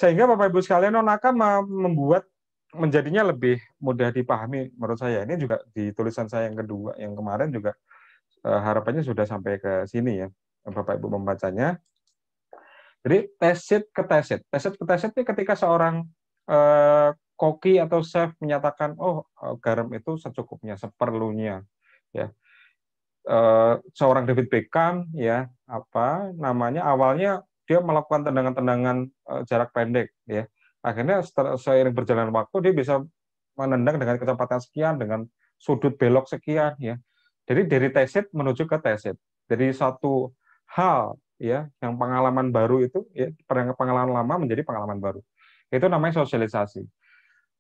Sehingga Bapak Ibu sekalian non-AK membuat menjadinya lebih mudah dipahami menurut saya. Ini juga di tulisan saya yang kedua, yang kemarin juga harapannya sudah sampai ke sini ya, Bapak Ibu membacanya. Jadi tesit ke tesit ini ketika seorang koki atau chef menyatakan, oh garam itu secukupnya, seperlunya, ya. Seorang David Beckham, ya, apa namanya, awalnya dia melakukan tendangan-tendangan jarak pendek, ya. Akhirnya seiring berjalan waktu dia bisa menendang dengan kecepatan sekian, dengan sudut belok sekian, ya. Jadi dari tesit menuju ke tesit. Jadi satu hal, ya, yang pengalaman baru itu, ya, pengalaman lama menjadi pengalaman baru. Itu namanya sosialisasi.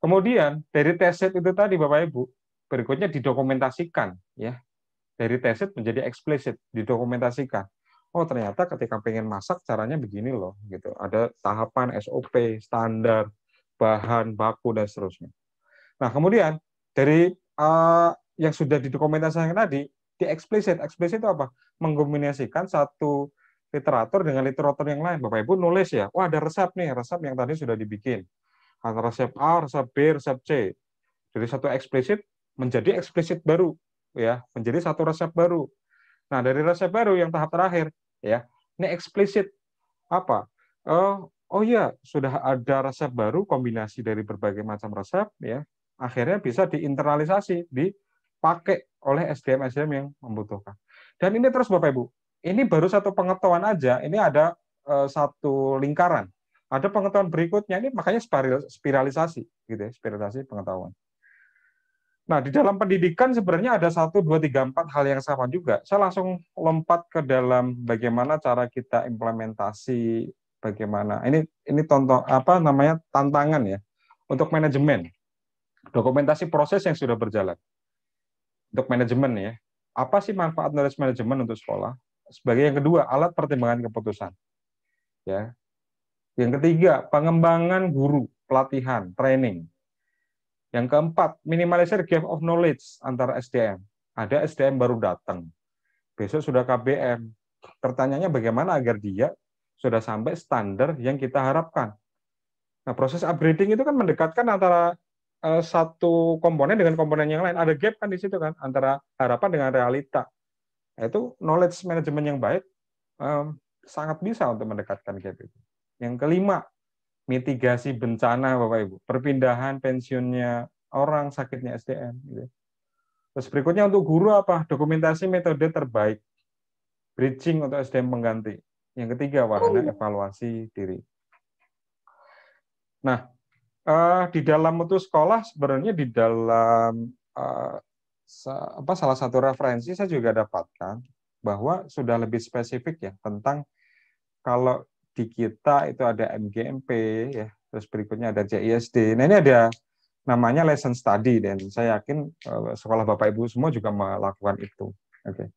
Kemudian dari tesit itu tadi Bapak Ibu, berikutnya didokumentasikan, ya. Dari tesit menjadi eksplisit, didokumentasikan. Oh ternyata ketika pengen masak caranya begini loh, gitu. Ada tahapan SOP, standar, bahan baku dan seterusnya. Nah kemudian dari yang sudah didokumentasikan tadi, di eksplisit. Eksplisit itu apa? Mengkombinasikan satu literatur dengan literatur yang lain. Bapak Ibu nulis ya, wah ada resep nih, resep yang tadi sudah dibikin. Antara resep A, resep B, resep C. Dari satu eksplisit menjadi eksplisit baru, ya, menjadi satu resep baru. Nah dari resep baru yang tahap terakhir, ya, ini eksplisit apa? Oh ya, sudah ada resep baru, kombinasi dari berbagai macam resep, ya, akhirnya bisa diinternalisasi, dipakai oleh SDM-SDM yang membutuhkan. Dan ini terus Bapak Ibu, ini baru satu pengetahuan aja, ini ada satu lingkaran. Ada pengetahuan berikutnya, ini makanya spiralisasi, gitu ya, spiralisasi pengetahuan. Nah, di dalam pendidikan sebenarnya ada 1, 2, 3, 4 hal yang sama juga. Saya langsung lompat ke dalam bagaimana cara kita implementasi, bagaimana. Ini contoh apa namanya tantangan ya untuk manajemen. Dokumentasi proses yang sudah berjalan. Untuk manajemen ya. Apa sih manfaat knowledge management untuk sekolah? Sebagai yang kedua, alat pertimbangan keputusan. Ya. Yang ketiga, pengembangan guru, pelatihan, training. Yang keempat, minimalisir gap of knowledge antara SDM. Ada SDM baru datang, besok sudah KBM. Pertanyaannya bagaimana agar dia sudah sampai standar yang kita harapkan. Nah, proses upgrading itu kan mendekatkan antara satu komponen dengan komponen yang lain. Ada gap kan di situ kan, antara harapan dengan realita. Nah, itu knowledge management yang baik sangat bisa untuk mendekatkan gap itu. Yang kelima, mitigasi bencana Bapak Ibu, perpindahan pensiunnya orang, sakitnya SDM. Gitu. Terus berikutnya untuk guru apa? Dokumentasi metode terbaik, bridging untuk SDM pengganti. Yang ketiga wahana evaluasi diri. Nah, di dalam mutu sekolah sebenarnya di dalam salah satu referensi saya juga dapatkan bahwa sudah lebih spesifik ya tentang kalau di kita itu ada MGMP ya, terus berikutnya ada CISD. Nah ini ada namanya lesson study dan saya yakin sekolah Bapak Ibu semua juga melakukan itu. Oke.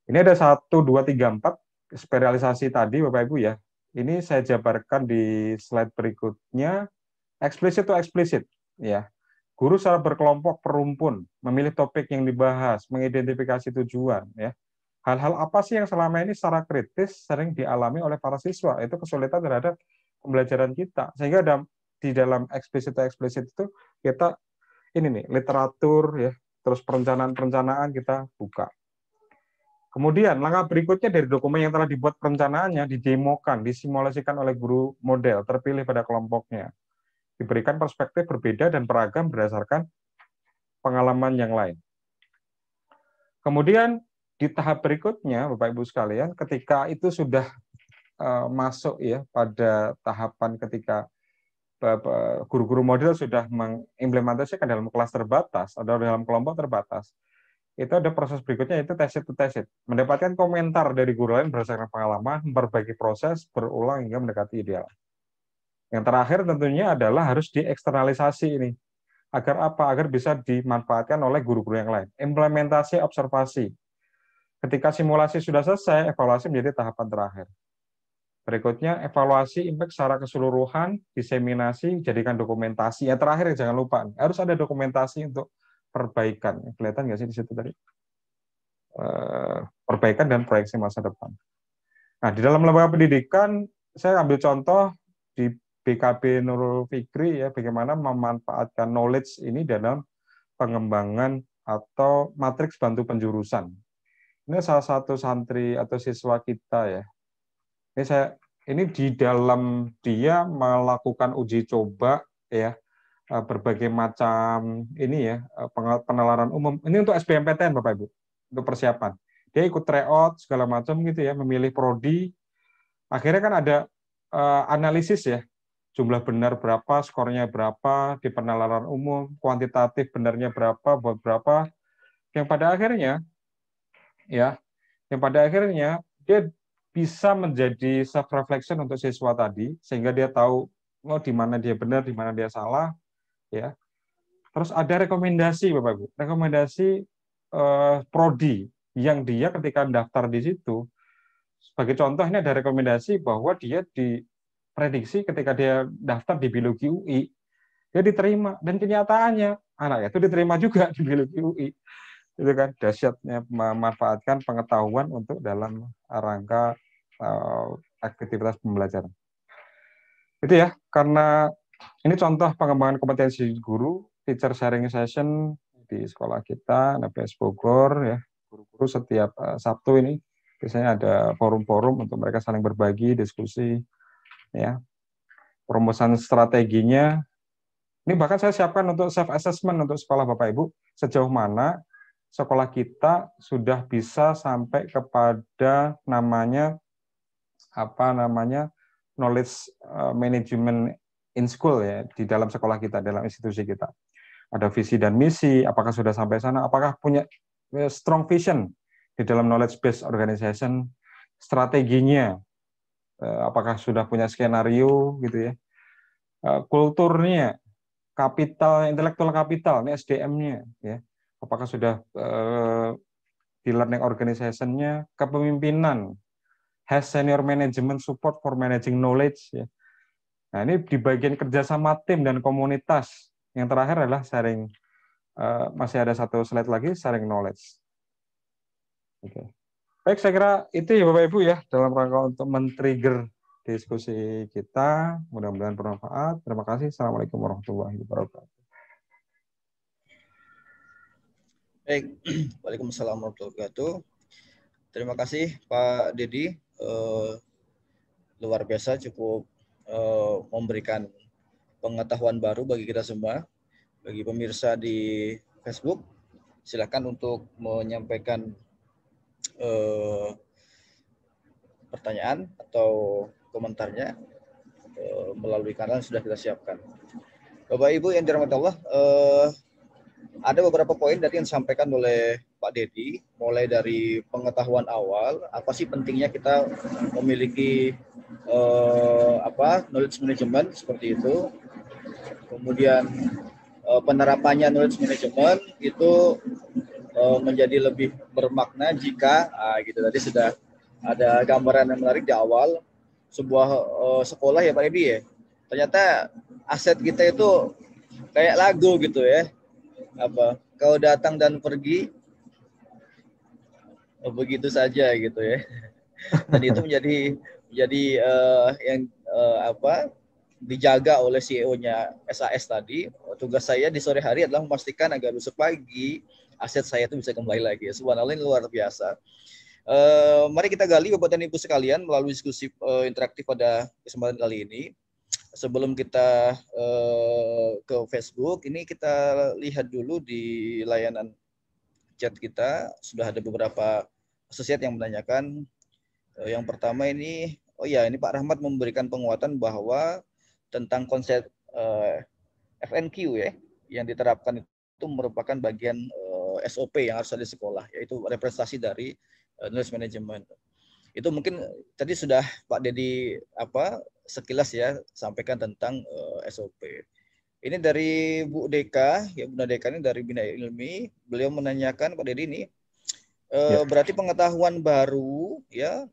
Ini ada 1, 2, 3, 4 spesialisasi tadi Bapak Ibu ya. Ini saya jabarkan di slide berikutnya. Eksplisit to eksplisit ya. Guru secara berkelompok perumpun, memilih topik yang dibahas, mengidentifikasi tujuan ya. Hal-hal apa sih yang selama ini secara kritis sering dialami oleh para siswa? Itu kesulitan terhadap pembelajaran kita. Sehingga di dalam eksplisit itu kita ini nih literatur ya, terus perencanaan kita buka. Kemudian langkah berikutnya dari dokumen yang telah dibuat perencanaannya didemokan, disimulasikan oleh guru model terpilih pada kelompoknya. Diberikan perspektif berbeda dan beragam berdasarkan pengalaman yang lain. Kemudian di tahap berikutnya, Bapak Ibu sekalian, ketika itu sudah masuk ya pada tahapan ketika guru-guru model sudah mengimplementasikan dalam kelas terbatas atau dalam kelompok terbatas, itu ada proses berikutnya yaitu tesit to tesit, mendapatkan komentar dari guru lain berdasarkan pengalaman, memperbaiki proses, berulang hingga mendekati ideal. Yang terakhir tentunya adalah harus dieksternalisasi ini. Agar apa? Agar bisa dimanfaatkan oleh guru-guru yang lain. Implementasi observasi. Ketika simulasi sudah selesai, evaluasi menjadi tahapan terakhir. Berikutnya, evaluasi impact secara keseluruhan, diseminasi, jadikan dokumentasi. Yang terakhir, jangan lupa, harus ada dokumentasi untuk perbaikan. Kelihatan nggak sih di situ tadi? Perbaikan dan proyeksi masa depan. Nah, di dalam lembaga pendidikan, saya ambil contoh di BKB Nurul Fikri ya, bagaimana memanfaatkan knowledge ini dalam pengembangan atau matriks bantu penjurusan. Ini salah satu santri atau siswa kita ya. Ini di dalam dia melakukan uji coba ya, berbagai macam ini ya, penalaran umum. Ini untuk SBMPTN Bapak Ibu, untuk persiapan. Dia ikut tryout segala macam gitu ya, memilih prodi. Akhirnya kan ada analisis ya, jumlah benar berapa, skornya berapa di penalaran umum, kuantitatif benarnya berapa, buat berapa. Yang pada akhirnya ya, dia bisa menjadi self reflection untuk siswa tadi, sehingga dia tahu di mana dia benar, di mana dia salah, ya. Terus ada rekomendasi Bapak Ibu, rekomendasi prodi yang dia ketika daftar di situ, sebagai contoh ini ada rekomendasi bahwa dia diprediksi ketika dia daftar di biologi UI, dia diterima, dan kenyataannya anaknya itu diterima juga di biologi UI. Itu kan dahsyatnya memanfaatkan pengetahuan untuk dalam rangka aktivitas pembelajaran. Itu ya, karena ini contoh pengembangan kompetensi guru, teacher sharing session di sekolah kita, NPS Bogor ya. Guru-guru setiap Sabtu ini biasanya ada forum-forum untuk mereka saling berbagi, diskusi ya. Perumusan strateginya ini bahkan saya siapkan untuk self assessment untuk sekolah Bapak Ibu, sejauh mana sekolah kita sudah bisa sampai kepada knowledge management in school ya, di dalam sekolah kita, dalam institusi kita. Ada visi dan misi, apakah sudah sampai sana, apakah punya strong vision di dalam knowledge based organization, strateginya, apakah sudah punya skenario gitu ya, kulturnya, kapital, intelektual kapital, ini SDM-nya ya, apakah sudah di learning organization-nya, kepemimpinan, has senior management support for managing knowledge ya. Nah, ini di bagian kerjasama tim dan komunitas. Yang terakhir adalah sharing. Masih ada satu slide lagi, sharing knowledge. Oke. Baik, saya kira itu ya Bapak Ibu ya, dalam rangka untuk men-trigger diskusi kita. Mudah-mudahan bermanfaat. Terima kasih. Assalamualaikum warahmatullahi wabarakatuh. Baik, Waalaikumsalam warahmatullahi wabarakatuh. Terima kasih Pak Dedi. Luar biasa, cukup memberikan pengetahuan baru bagi kita semua. Bagi pemirsa di Facebook, silakan untuk menyampaikan pertanyaan atau komentarnya melalui kanal yang sudah kita siapkan. Bapak Ibu yang dirahmati Allah, ada beberapa poin tadi yang disampaikan oleh Pak Dedi, mulai dari pengetahuan awal, apa sih pentingnya kita memiliki knowledge management seperti itu. Kemudian penerapannya knowledge management itu menjadi lebih bermakna jika gitu tadi sudah ada gambaran yang menarik di awal sebuah sekolah ya Pak Dedi ya. Ternyata aset kita itu kayak lagu gitu ya. Kau datang dan pergi begitu saja gitu ya. Dan itu menjadi yang dijaga oleh CEO-nya SAS tadi. Tugas saya di sore hari adalah memastikan agar besok pagi aset saya itu bisa kembali lagi. Subhanallah, ini luar biasa. Mari kita gali Bapak dan Ibu sekalian melalui diskusi interaktif pada kesempatan kali ini. Sebelum kita ke Facebook, ini kita lihat dulu di layanan chat kita, sudah ada beberapa asosiat yang menanyakan. Yang pertama ini, ini Pak Rahmat memberikan penguatan bahwa tentang konsep FNQ ya, yang diterapkan itu merupakan bagian SOP yang harus ada di sekolah, yaitu representasi dari knowledge management. Itu mungkin tadi sudah Pak Dedi sekilas ya sampaikan tentang SOP. Ini dari Bu Deka, ya Bunda Deka ini dari Bina Ilmi, beliau menanyakan Pak Dedi ini berarti pengetahuan baru ya,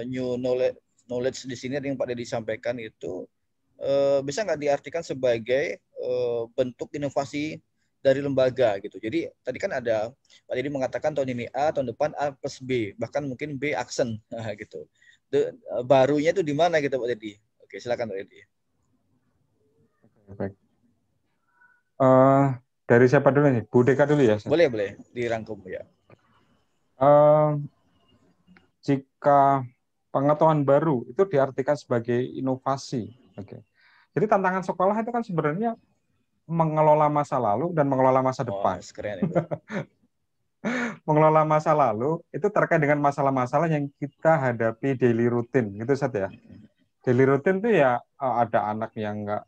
new knowledge di sini yang Pak Dedi sampaikan itu bisa nggak diartikan sebagai bentuk inovasi dari lembaga gitu. Jadi tadi kan ada Pak Dedi mengatakan tahun ini A, tahun depan A plus B, bahkan mungkin B aksen gitu. Barunya itu di mana gitu Pak Dedi? Oke, silakan Pak Dedi. Baik. Eh, dari siapa dulu nih? Bu Deka dulu ya. Boleh, boleh dirangkum ya. Eh, jika pengetahuan baru itu diartikan sebagai inovasi. Oke. Jadi tantangan sekolah itu kan sebenarnya mengelola masa lalu dan mengelola masa Wah, depan. keren itu. Mengelola masa lalu itu terkait dengan masalah-masalah yang kita hadapi daily rutin, gitu Sat ya. Daily rutin itu ya ada anak yang nggak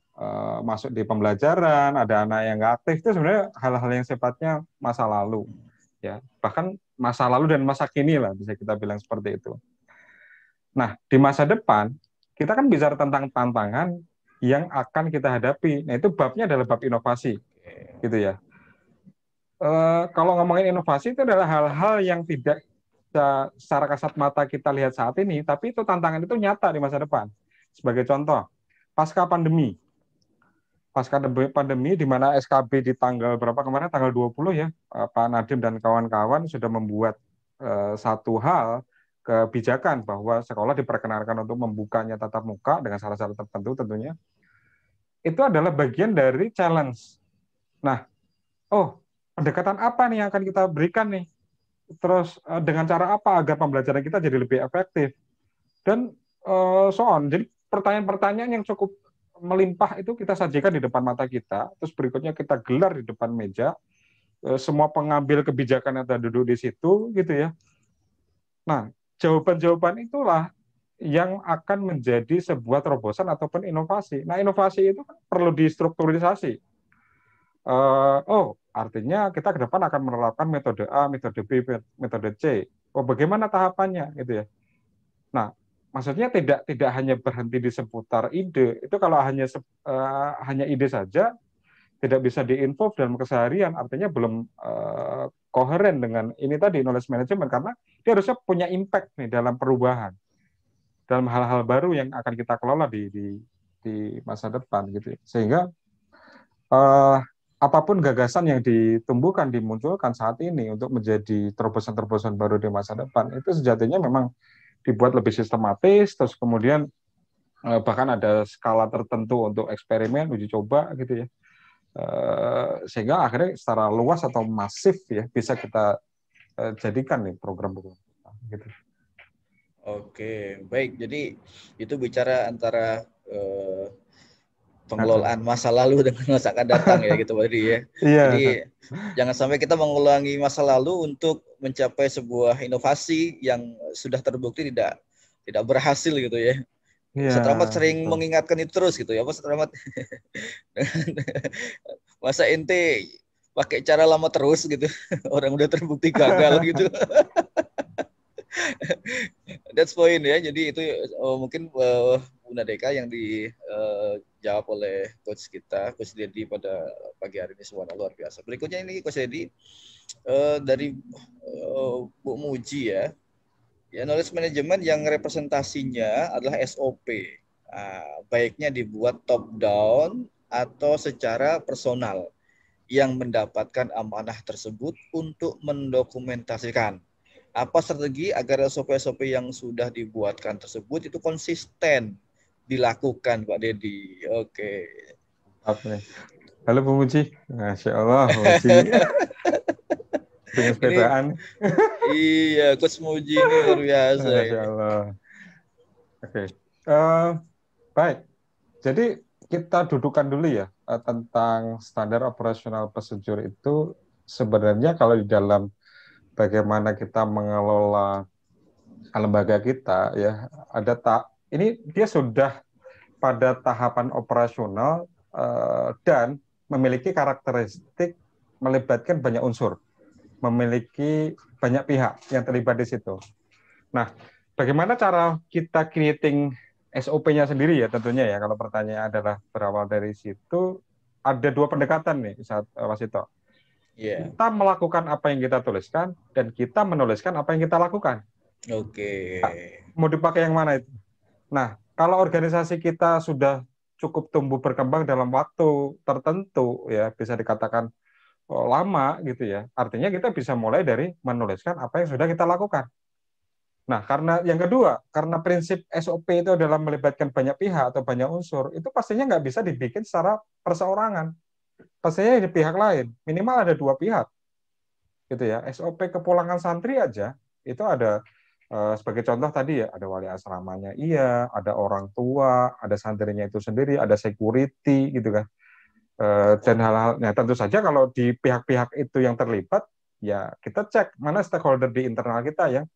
masuk di pembelajaran, ada anak yang nggak aktif, itu sebenarnya hal-hal yang sifatnya masa lalu, ya. Bahkan masa lalu dan masa kini lah bisa kita bilang seperti itu. Nah, di masa depan kita kan bicara tentang tantangan yang akan kita hadapi. Nah, itu babnya adalah bab inovasi, gitu ya. Kalau ngomongin inovasi itu adalah hal-hal yang tidak secara kasat mata kita lihat saat ini, tapi itu tantangan itu nyata di masa depan. Sebagai contoh, pasca pandemi. Pasca pandemi di mana SKB di tanggal berapa kemarin, tanggal 20 ya, Pak Nadiem dan kawan-kawan sudah membuat satu hal kebijakan bahwa sekolah diperkenankan untuk membukanya tatap muka dengan syarat-syarat tertentu tentunya. Itu adalah bagian dari challenge. Nah, pendekatan apa nih yang akan kita berikan nih? Terus dengan cara apa agar pembelajaran kita jadi lebih efektif? Dan so on. Jadi pertanyaan-pertanyaan yang cukup melimpah itu kita sajikan di depan mata kita, terus berikutnya kita gelar di depan meja, semua pengambil kebijakan yang ada duduk di situ, gitu ya. Nah, jawaban-jawaban itulah yang akan menjadi sebuah terobosan ataupun inovasi. Nah, inovasi itu kan perlu distrukturisasi. Artinya kita ke depan akan menerapkan metode A, metode B, metode C. Bagaimana tahapannya, gitu ya. Nah, maksudnya tidak hanya berhenti di seputar ide. Itu kalau hanya ide saja, tidak bisa di-involve dalam keseharian, artinya belum koheren dengan ini tadi, knowledge management, karena dia harusnya punya impact nih dalam perubahan, dalam hal-hal baru yang akan kita kelola di masa depan, gitu. Sehingga apapun gagasan yang ditumbuhkan, dimunculkan saat ini untuk menjadi terobosan-terobosan baru di masa depan, itu sejatinya memang dibuat lebih sistematis, terus kemudian bahkan ada skala tertentu untuk eksperimen, uji coba, gitu ya. Sehingga akhirnya secara luas atau masif ya bisa kita jadikan nih program-program gitu. Oke, baik. Jadi itu bicara antara pengelolaan masa lalu dengan masa akan datang ya gitu Pak Didi ya. Iya. Jadi jangan sampai kita mengulangi masa lalu untuk mencapai sebuah inovasi yang sudah terbukti tidak berhasil gitu ya. Iya, Ustaz Rahmat sering betul. mengingatkan itu terus gitu ya, Ustaz Rahmat. Masa ente pakai cara lama terus gitu, orang udah terbukti gagal gitu. That's point ya. Jadi itu mungkin Bu Nadeka yang dijawab oleh coach kita, Coach Dedi pada pagi hari ini, semua luar biasa. Berikutnya ini Coach Dedi dari Bu Muji ya. Ya, knowledge management yang representasinya adalah SOP. Baiknya dibuat top down atau secara personal yang mendapatkan amanah tersebut untuk mendokumentasikan. Apa strategi agar SOP-SOP yang sudah dibuatkan tersebut itu konsisten dilakukan, Pak Dedi? Oke. Halo Bu Muji. Masya Allah, Bu Muji. Dengan sepedaan. Iya, Coach Muji ini luar biasa. Masya Allah. Oke. Baik. Jadi kita dudukan dulu ya tentang standar operasional prosedur itu sebenarnya kalau di dalam bagaimana kita mengelola lembaga kita ya ini dia sudah pada tahapan operasional dan memiliki karakteristik melibatkan banyak unsur, memiliki banyak pihak yang terlibat di situ. Nah, bagaimana cara kita creating SOP-nya sendiri ya tentunya ya, kalau pertanyaan adalah berawal dari situ, ada dua pendekatan nih saat Wasito. Yeah. Kita melakukan apa yang kita tuliskan dan kita menuliskan apa yang kita lakukan. Oke. Mau dipakai yang mana itu? Nah, kalau organisasi kita sudah cukup tumbuh berkembang dalam waktu tertentu ya, bisa dikatakan lama gitu ya. Artinya kita bisa mulai dari menuliskan apa yang sudah kita lakukan. Nah, karena yang kedua, karena prinsip SOP itu adalah melibatkan banyak pihak atau banyak unsur, itu pastinya nggak bisa dibikin secara perseorangan. Pastinya di pihak lain, minimal ada dua pihak, gitu ya. SOP kepulangan santri aja, itu ada sebagai contoh tadi ya, ada wali asramanya, iya, ada orang tua, ada santrinya itu sendiri, ada security, gitu kan. Dan hal-halnya tentu saja kalau di pihak-pihak itu yang terlibat, ya kita cek mana stakeholder di internal kita yang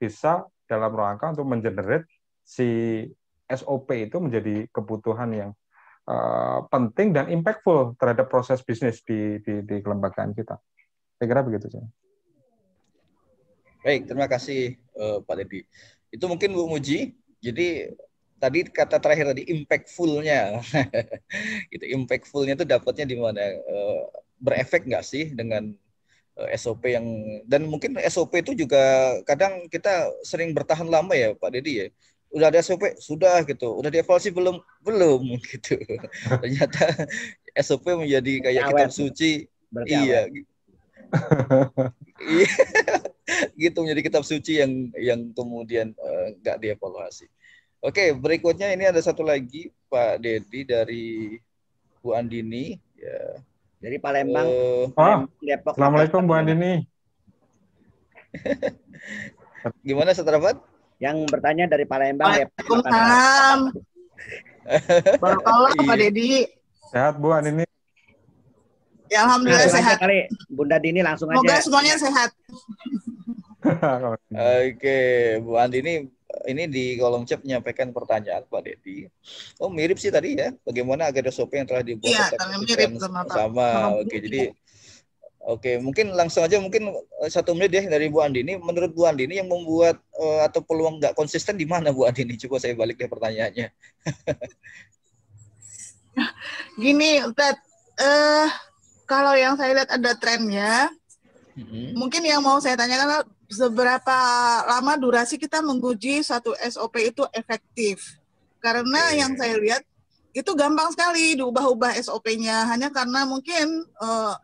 bisa dalam rangka untuk mengenerate si SOP itu menjadi kebutuhan yang penting dan impactful terhadap proses bisnis di kelembagaan kita. Saya kira begitu sih. Baik, terima kasih Pak Dedi. Itu mungkin Bu Muji. Jadi tadi kata terakhir tadi impactful-nya. Itu impactful-nya itu dapatnya di mana? Berefek nggak sih dengan SOP yang, dan mungkin SOP itu juga kadang kita sering bertahan lama ya Pak Dedi ya. Udah ada SOP sudah gitu, udah dievaluasi belum gitu. Ternyata SOP menjadi kayak kitab suci. Iya. Iya. Gitu menjadi kitab suci yang kemudian nggak dievaluasi. Oke, berikutnya ini ada satu lagi Pak Dedi dari Bu Andini ya. Dari Palembang, Depok. Assalamualaikum Bu Andini. Gimana Satrapat? Yang bertanya dari Palembang. Waalaikumsalam. Barakallah Pak Dedi. Sehat Bu Andini. Ya alhamdulillah sehat. Kali Bunda Dini langsung aja. Semoga semuanya sehat. Oke, Bu Andini ini di kolom chat menyampaikan pertanyaan Pak Dedi. Oh mirip sih tadi ya, bagaimana agar SOP yang telah dibuat ya, mirip sama. Oke, jadi mungkin langsung aja mungkin 1 menit ya dari Bu Andini. Menurut Bu Andini yang membuat atau peluang nggak konsisten di mana Bu Andini? Coba saya balik deh pertanyaannya. Gini, Ustaz, kalau yang saya lihat ada trennya, mungkin yang mau saya tanyakan seberapa lama durasi kita menguji satu SOP itu efektif. Karena yang saya lihat itu gampang sekali diubah-ubah SOP-nya, hanya karena mungkin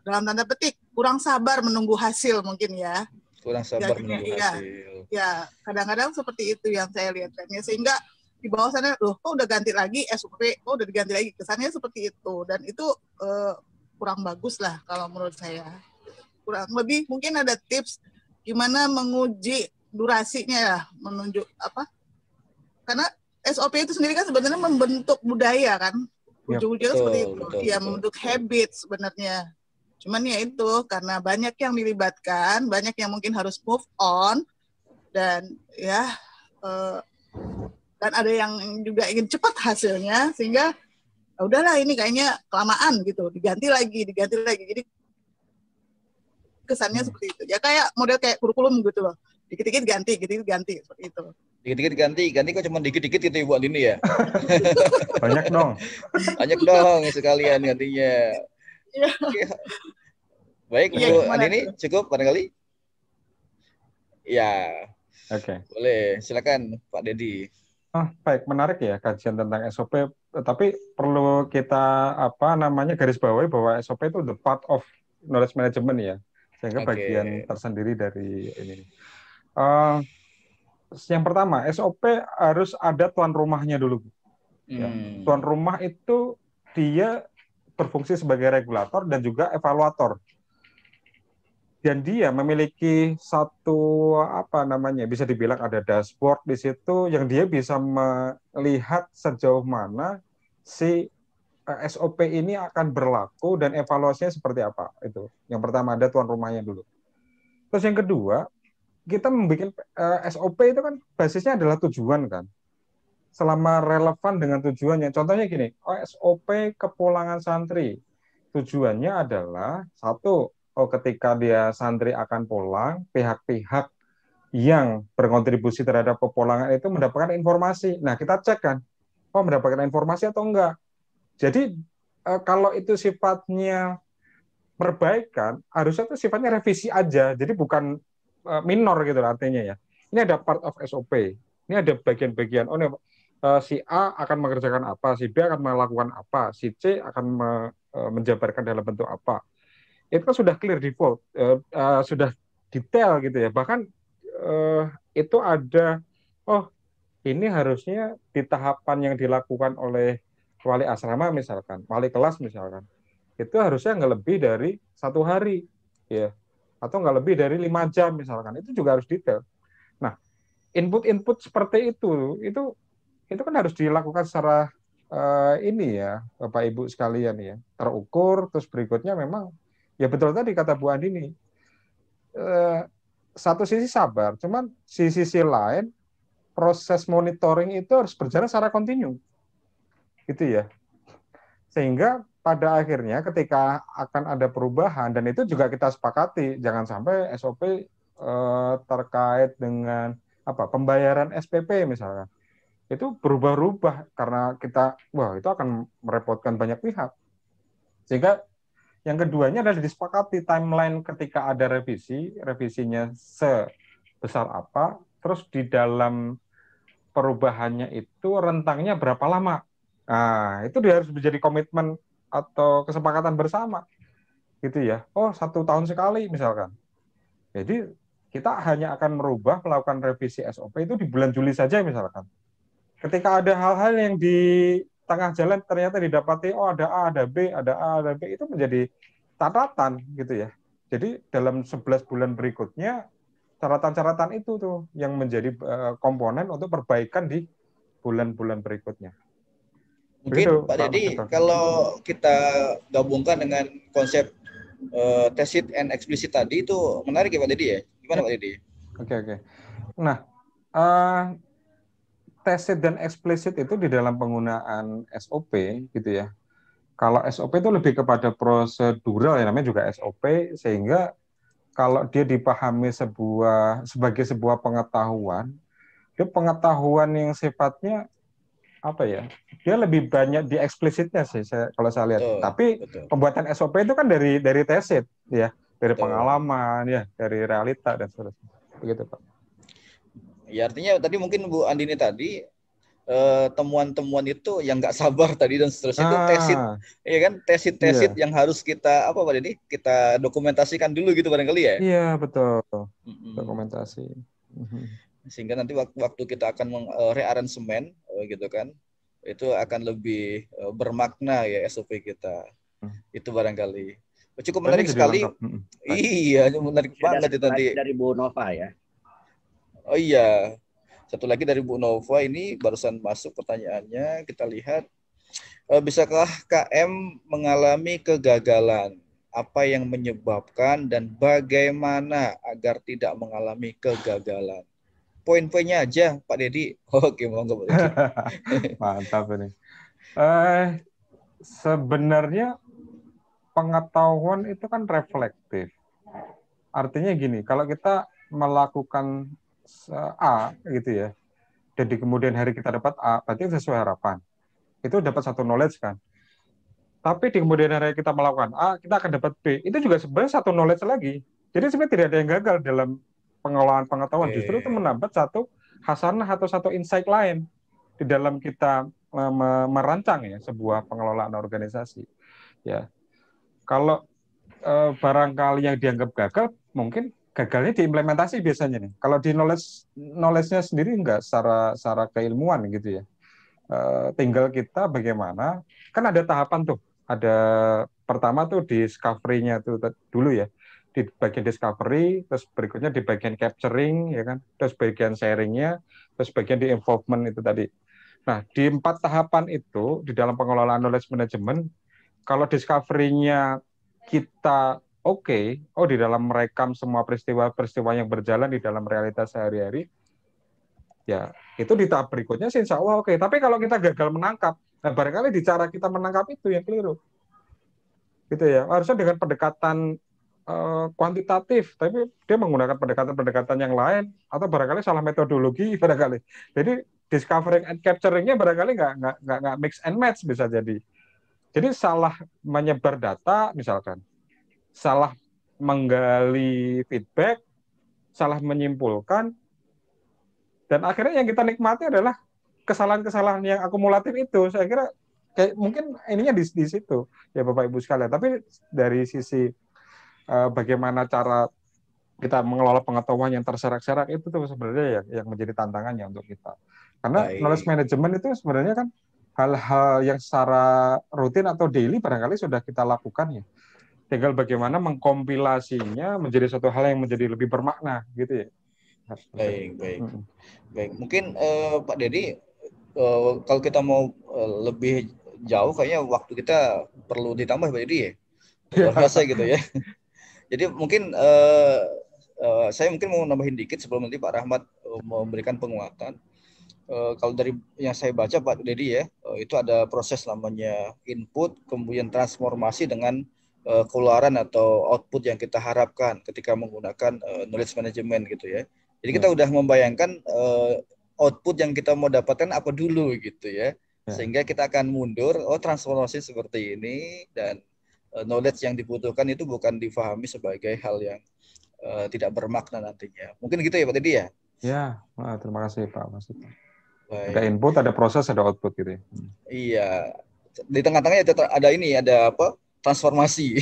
dalam tanda petik kurang sabar menunggu hasil mungkin ya. Kurang sabar menunggu hasil. Ya, kadang-kadang seperti itu yang saya lihat trennya, sehingga di bawah sana, loh kok udah ganti lagi SOP, kok udah diganti lagi, kesannya seperti itu. Dan itu kurang bagus lah kalau menurut saya. Kurang lebih mungkin ada tips gimana menguji durasinya ya, menunjuk apa? Karena SOP itu sendiri kan sebenarnya membentuk budaya kan, ujung-ujungnya seperti itu, ya membentuk habit sebenarnya. Cuman ya itu karena banyak yang dilibatkan, banyak yang mungkin harus move on, dan ya dan ada yang juga ingin cepat hasilnya, sehingga udahlah ini kayaknya kelamaan gitu, diganti lagi. Jadi kesannya seperti itu. Ya kayak model kayak kurikulum gitu loh. Dikit-dikit ganti seperti itu. Dikit-dikit ganti kok cuma dikit-dikit gitu Ibu Andini ya. Banyak dong. Banyak dong sekalian gantinya. Ya. Baik Bu Andini, cukup barangkali? Ya. Oke. Boleh, silakan Pak Dedi. Baik, menarik ya kajian tentang SOP. Tapi perlu kita garis bawahi bahwa SOP itu the part of knowledge management ya, sehingga bagian tersendiri dari ini. Yang pertama, SOP harus ada tuan rumahnya dulu. Ya. Tuan rumah itu dia berfungsi sebagai regulator dan juga evaluator. Dan dia memiliki satu bisa dibilang ada dashboard di situ yang dia bisa melihat sejauh mana si SOP ini akan berlaku dan evaluasinya seperti apa. Itu yang pertama, ada tuan rumahnya dulu. Terus yang kedua, kita membuat SOP itu kan basisnya adalah tujuan kan. Selama relevan dengan tujuannya. Contohnya gini, SOP kepulangan santri. Tujuannya adalah satu, ketika dia santri akan pulang, pihak-pihak yang berkontribusi terhadap kepulangan itu mendapatkan informasi. Nah, kita cek kan, mendapatkan informasi atau enggak. Jadi, kalau itu sifatnya perbaikan, harusnya itu sifatnya revisi aja. Jadi bukan minor gitu artinya ya. Ini ada part of SOP. Ini ada bagian-bagian, si A akan mengerjakan apa, si B akan melakukan apa, si C akan menjabarkan dalam bentuk apa. Itu kan sudah clear default, sudah detail gitu ya. Bahkan itu ada, oh ini harusnya di tahapan yang dilakukan oleh wali asrama misalkan, wali kelas misalkan, itu harusnya nggak lebih dari 1 hari, ya, atau nggak lebih dari 5 jam misalkan, itu juga harus detail. Nah, input-input seperti itu kan harus dilakukan secara ini ya, Bapak Ibu sekalian ya, terukur. Terus berikutnya memang ya betul tadi kata Bu Andini, satu sisi sabar, cuman sisi lain proses monitoring itu harus berjalan secara kontinu, gitu ya. Sehingga pada akhirnya ketika akan ada perubahan, dan itu juga kita sepakati, jangan sampai SOP terkait dengan pembayaran SPP misalnya, itu berubah-ubah karena itu akan merepotkan banyak pihak. Sehingga yang keduanya adalah disepakati timeline ketika ada revisinya sebesar apa, terus di dalam perubahannya itu rentangnya berapa lama. Nah, itu dia harus menjadi komitmen atau kesepakatan bersama, gitu ya. Oh, 1 tahun sekali misalkan. Jadi kita hanya akan melakukan revisi SOP itu di bulan Juli saja misalkan. Ketika ada hal-hal yang di tengah jalan ternyata didapati, oh ada A, ada B, ada A, ada B, itu menjadi catatan gitu ya. Jadi dalam 11 bulan berikutnya, catatan-catatan itu tuh yang menjadi komponen untuk perbaikan di bulan-bulan berikutnya. Mungkin Begitu, Pak Dedi, kalau kita gabungkan dengan konsep tacit and explicit tadi, itu menarik ya Pak Dedi ya? Gimana Pak Dedi? Oke. Nah, tacit dan eksplisit itu di dalam penggunaan SOP gitu ya. Kalau SOP itu lebih kepada prosedural, ya namanya juga SOP, sehingga kalau dia dipahami sebagai sebuah pengetahuan, dia pengetahuan yang sifatnya dia lebih banyak di eksplisitnya sih kalau saya lihat. Betul, Tapi betul. Pembuatan SOP itu kan dari tacit ya, dari Betul. pengalaman ya, dari realita dan seterusnya. Begitu Pak. Ya artinya tadi mungkin Bu Andini tadi temuan-temuan itu yang nggak sabar tadi dan seterusnya itu tacit, ya kan, tacit yang harus kita Pak Dedi, kita dokumentasikan dulu gitu barangkali ya. Iya betul, dokumentasi. Sehingga nanti waktu kita akan rearansemen gitu kan, itu akan lebih bermakna ya SOP kita. Itu barangkali cukup menarik sekali. Iya, menarik banget itu nanti dari Bu Nova ya. Oh iya, satu lagi dari Bu Nova ini barusan masuk pertanyaannya, kita lihat, bisakah KM mengalami kegagalan? Apa yang menyebabkan dan bagaimana agar tidak mengalami kegagalan? Poin-poinnya aja Pak Dedi. Oke, monggo Pak Dedi. Mantap ini. Sebenarnya pengetahuan itu kan reflektif. Artinya gini, kalau kita melakukan A gitu ya, dan di kemudian hari kita dapat A, berarti sesuai harapan. Itu dapat satu knowledge kan. Tapi di kemudian hari kita melakukan A, kita akan dapat B. Itu juga sebenarnya satu knowledge lagi. Jadi sebenarnya tidak ada yang gagal dalam pengelolaan pengetahuan. Justru itu menambah satu hasanah atau satu insight lain di dalam kita merancang ya sebuah pengelolaan organisasi. Ya, kalau barangkali yang dianggap gagal, mungkin gagalnya diimplementasi biasanya nih. Kalau di knowledge-nya sendiri enggak secara keilmuan gitu ya. Tinggal kita bagaimana, kan ada tahapan tuh. Ada pertama tuh discovery-nya tuh dulu ya. Di bagian discovery, terus berikutnya di bagian capturing ya kan, terus bagian sharing-nya, terus bagian di involvement itu tadi. Nah, di 4 tahapan itu di dalam pengelolaan knowledge management, kalau discovery-nya kita di dalam merekam semua peristiwa-peristiwa yang berjalan di dalam realitas sehari-hari, ya itu di tahap berikutnya sih insya Allah oke. Tapi kalau kita gagal menangkap, nah barangkali di cara kita menangkap itu yang keliru. Gitu ya, harusnya dengan pendekatan kuantitatif, tapi dia menggunakan pendekatan-pendekatan yang lain, atau barangkali salah metodologi barangkali. Jadi discovering and capturing-nya barangkali nggak mix and match bisa jadi. Jadi salah menyebar data misalkan, salah menggali feedback, salah menyimpulkan, dan akhirnya yang kita nikmati adalah kesalahan-kesalahan yang akumulatif itu. Saya kira mungkin ininya di situ ya Bapak Ibu sekalian. Tapi dari sisi bagaimana cara kita mengelola pengetahuan yang terserak-serak itu tuh sebenarnya yang menjadi tantangannya untuk kita. Karena knowledge Baik. management itu sebenarnya kan hal-hal yang secara rutin atau daily barangkali sudah kita lakukan ya. Tinggal bagaimana mengkompilasinya menjadi suatu hal yang menjadi lebih bermakna gitu ya. Baik, baik. Baik. Mungkin Pak Dedi, kalau kita mau lebih jauh kayaknya waktu kita perlu ditambah Pak Dedi ya. Luar biasa gitu ya. Jadi mungkin saya mungkin mau nambahin dikit sebelum nanti Pak Rahmat memberikan penguatan. Kalau dari yang saya baca Pak Dedi ya, itu ada proses namanya input, kemudian transformasi dengan keluaran atau output yang kita harapkan ketika menggunakan knowledge management gitu ya. Jadi kita udah membayangkan output yang kita mau dapatkan apa dulu gitu ya. Sehingga kita akan mundur, oh transformasi seperti ini, dan knowledge yang dibutuhkan itu bukan difahami sebagai hal yang tidak bermakna nantinya. Mungkin gitu ya Pak Dedi ya? Ya, terima kasih Pak Mas. Baik. Ada input, ada proses, ada output gitu ya. Iya. Di tengah-tengahnya ada ini, ada apa? Transformasi.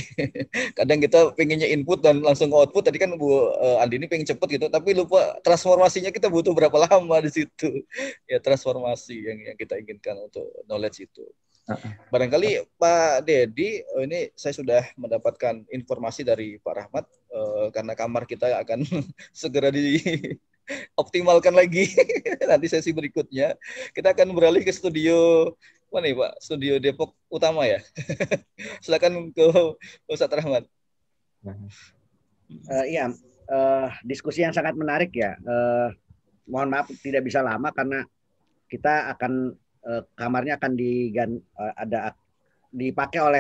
Kadang kita pengennya input dan langsung output. Tadi kan Bu Andini pengen cepet gitu, tapi lupa transformasinya kita butuh berapa lama di situ. Ya transformasi yang kita inginkan untuk knowledge itu. Barangkali Pak Dedi, ini saya sudah mendapatkan informasi dari Pak Rahmat karena kamar kita akan segera dioptimalkan lagi. Nanti sesi berikutnya kita akan beralih ke studio mana nih Pak? Studio Depok Utama ya. Silakan ke Ustadz Rahmat. Iya, diskusi yang sangat menarik ya. Mohon maaf tidak bisa lama karena kita akan kamarnya akan dipakai oleh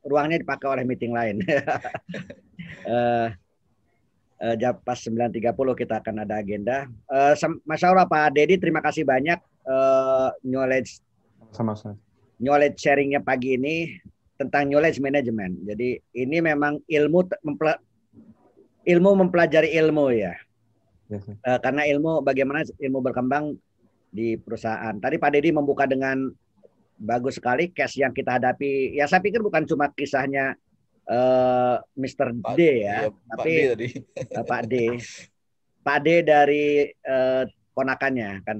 ruangnya dipakai oleh meeting lain. Jam pas 9.30 kita akan ada agenda. Masya Allah Pak Dedi, terima kasih banyak knowledge sharingnya pagi ini tentang knowledge management. Jadi ini memang ilmu mempelajari ilmu ya. Karena bagaimana ilmu berkembang di perusahaan. Tadi Pak Dedi membuka dengan bagus sekali case yang kita hadapi. Ya saya pikir bukan cuma kisahnya Mr. D ya, tapi Pak D dari ponakannya kan.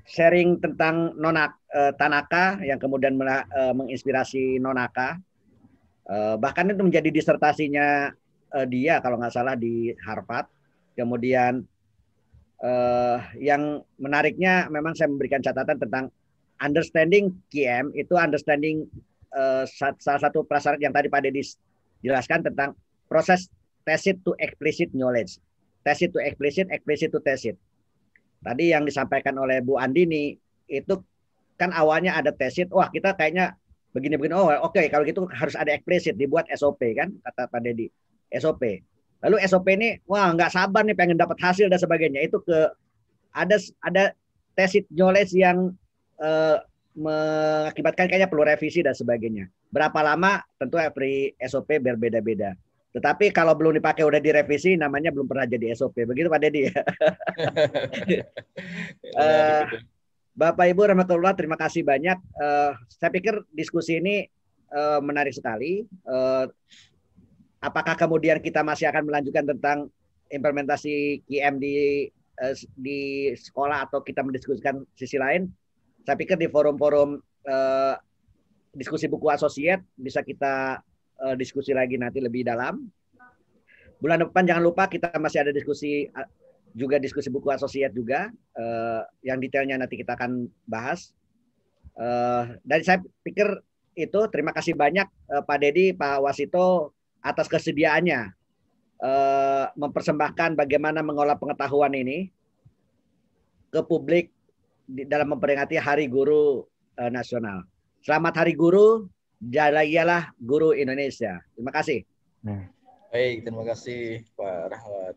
Sharing tentang Tanaka yang kemudian menginspirasi Nonaka. Bahkan itu menjadi disertasinya dia kalau nggak salah di Harvard. Kemudian yang menariknya memang saya memberikan catatan tentang understanding QM itu understanding salah satu prasyarat yang tadi Pak Dedi jelaskan tentang proses tacit to explicit knowledge. Tacit to explicit, explicit to tacit. Tadi yang disampaikan oleh Bu Andini itu kan awalnya ada tacit, wah kita kayaknya begini-begini, oh oke, kalau gitu harus ada explicit, dibuat SOP kan, kata Pak Dedi, SOP. Lalu SOP ini, wah nggak sabar nih pengen dapat hasil dan sebagainya. Itu ada tacit knowledge yang mengakibatkan kayaknya perlu revisi dan sebagainya. Berapa lama? Tentu every SOP berbeda-beda. Tetapi kalau belum dipakai udah direvisi, namanya belum pernah jadi SOP. Begitu Pak Dedi ya. Bapak Ibu rahmatullah, terima kasih banyak. Saya pikir diskusi ini menarik sekali. Apakah kemudian kita masih akan melanjutkan tentang implementasi QM di sekolah atau kita mendiskusikan sisi lain? Saya pikir di forum-forum diskusi buku associate bisa kita diskusi lagi nanti lebih dalam. Bulan depan jangan lupa kita masih ada diskusi buku associate juga yang detailnya nanti kita akan bahas. Dan saya pikir itu terima kasih banyak Pak Dedi, Pak Wasito atas kesediaannya mempersembahkan bagaimana mengolah pengetahuan ini ke publik dalam memperingati Hari Guru Nasional. Selamat Hari Guru. Jalayalah Guru Indonesia. Terima kasih. Baik, terima kasih Pak Rahmat.